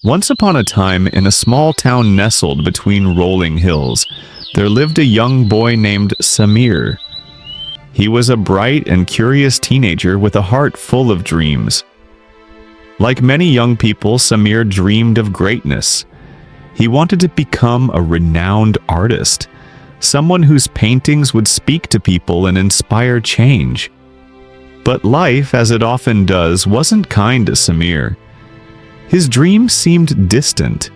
Once upon a time, in a small town nestled between rolling hills, there lived a young boy named Samir. He was a bright and curious teenager with a heart full of dreams. Like many young people, Samir dreamed of greatness. He wanted to become a renowned artist, someone whose paintings would speak to people and inspire change. But life, as it often does, wasn't kind to Samir. His dreams seemed distant,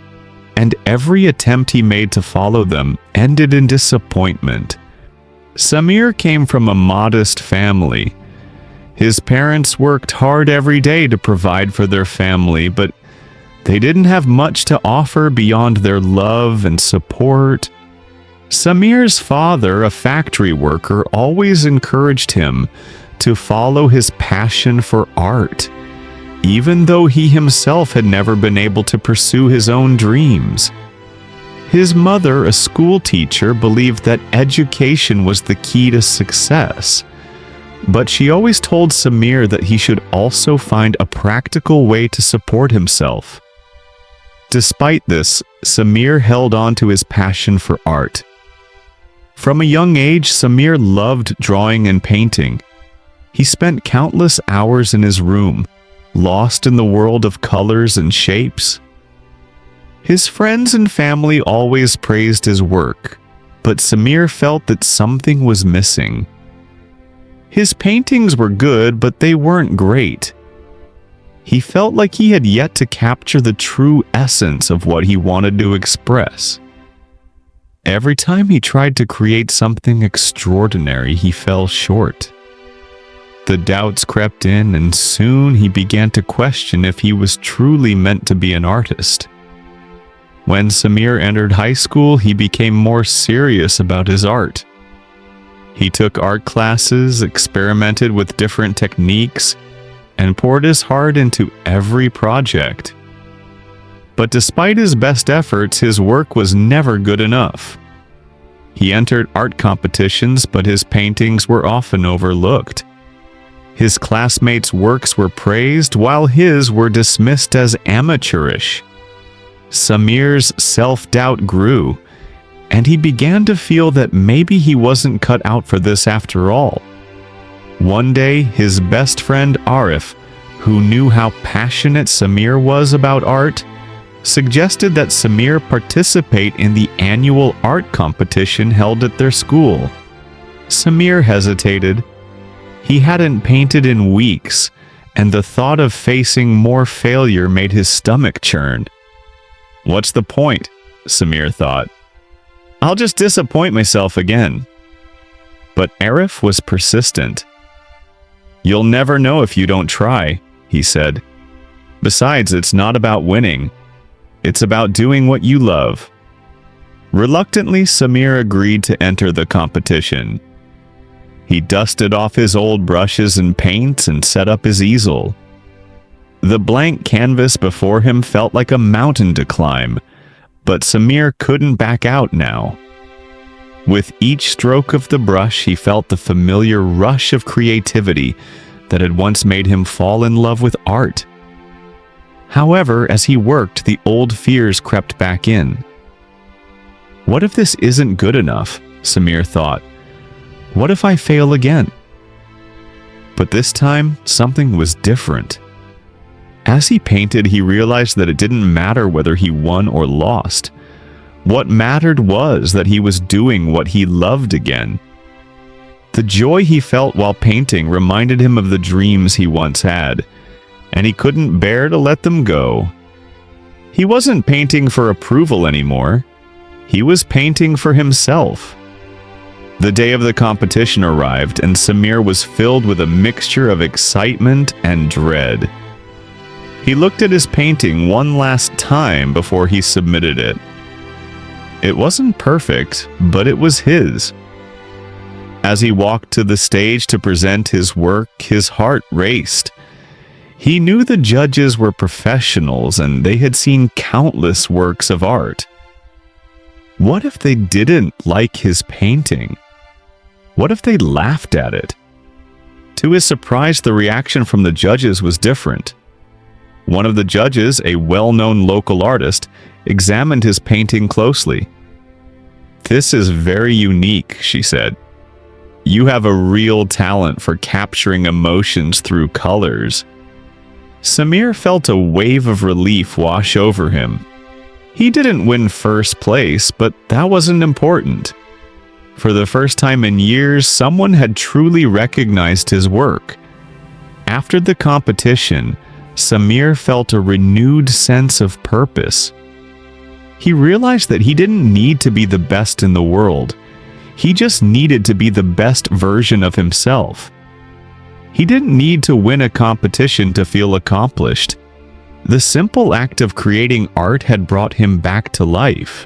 and every attempt he made to follow them ended in disappointment. Samir came from a modest family. His parents worked hard every day to provide for their family, but they didn't have much to offer beyond their love and support. Samir's father, a factory worker, always encouraged him to follow his passion for art, even though he himself had never been able to pursue his own dreams. His mother, a school teacher, believed that education was the key to success, but she always told Samir that he should also find a practical way to support himself. Despite this, Samir held on to his passion for art. From a young age, Samir loved drawing and painting. He spent countless hours in his room, lost in the world of colors and shapes. His friends and family always praised his work, but Samir felt that something was missing. His paintings were good, but they weren't great. He felt like he had yet to capture the true essence of what he wanted to express. Every time he tried to create something extraordinary, he fell short. The doubts crept in, and soon he began to question if he was truly meant to be an artist. When Samir entered high school, he became more serious about his art. He took art classes, experimented with different techniques, and poured his heart into every project. But despite his best efforts, his work was never good enough. He entered art competitions, but his paintings were often overlooked. His classmates' works were praised, while his were dismissed as amateurish. Samir's self-doubt grew, and he began to feel that maybe he wasn't cut out for this after all. One day, his best friend Arif, who knew how passionate Samir was about art, suggested that Samir participate in the annual art competition held at their school. Samir hesitated. He hadn't painted in weeks, and the thought of facing more failure made his stomach churn. "What's the point?" Samir thought. "I'll just disappoint myself again." But Arif was persistent. "You'll never know if you don't try," he said. "Besides, it's not about winning. It's about doing what you love." Reluctantly, Samir agreed to enter the competition. He dusted off his old brushes and paints and set up his easel. The blank canvas before him felt like a mountain to climb, but Samir couldn't back out now. With each stroke of the brush, he felt the familiar rush of creativity that had once made him fall in love with art. However, as he worked, the old fears crept back in. What if this isn't good enough? Samir thought. What if I fail again? But this time, something was different. As he painted, he realized that it didn't matter whether he won or lost. What mattered was that he was doing what he loved again. The joy he felt while painting reminded him of the dreams he once had, and he couldn't bear to let them go. He wasn't painting for approval anymore. He was painting for himself. The day of the competition arrived, and Samir was filled with a mixture of excitement and dread. He looked at his painting one last time before he submitted it. It wasn't perfect, but it was his. As he walked to the stage to present his work, his heart raced. He knew the judges were professionals and they had seen countless works of art. What if they didn't like his painting? What if they laughed at it? To his surprise, the reaction from the judges was different. One of the judges, a well-known local artist, examined his painting closely. "This is very unique," she said. "You have a real talent for capturing emotions through colors." Samir felt a wave of relief wash over him. He didn't win first place, but that wasn't important. For the first time in years, someone had truly recognized his work. After the competition, Samir felt a renewed sense of purpose. He realized that he didn't need to be the best in the world. He just needed to be the best version of himself. He didn't need to win a competition to feel accomplished. The simple act of creating art had brought him back to life.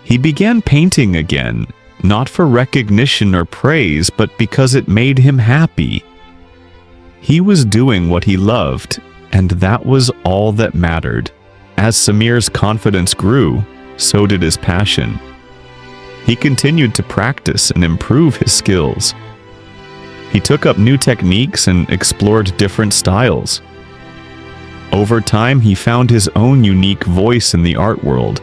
He began painting again, not for recognition or praise, but because it made him happy. He was doing what he loved, and that was all that mattered. As Samir's confidence grew, so did his passion. He continued to practice and improve his skills. He took up new techniques and explored different styles. Over time, he found his own unique voice in the art world.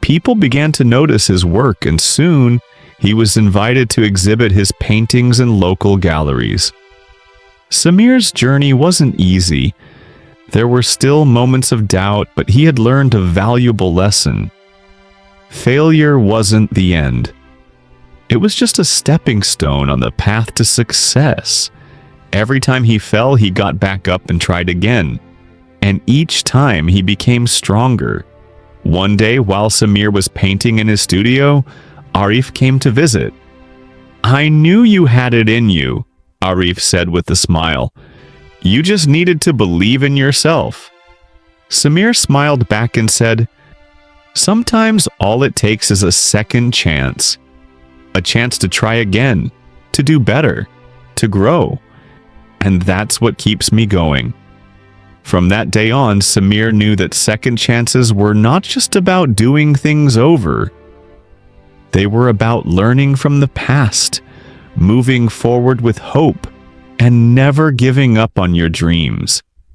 People began to notice his work, and soon he was invited to exhibit his paintings in local galleries. Samir's journey wasn't easy. There were still moments of doubt, but he had learned a valuable lesson. Failure wasn't the end. It was just a stepping stone on the path to success. Every time he fell, he got back up and tried again. And each time he became stronger. One day, while Samir was painting in his studio, Arif came to visit. "I knew you had it in you," Arif said with a smile. "You just needed to believe in yourself." Samir smiled back and said, "Sometimes all it takes is a second chance. A chance to try again, to do better, to grow. And that's what keeps me going." From that day on, Samir knew that second chances were not just about doing things over. They were about learning from the past, moving forward with hope, and never giving up on your dreams.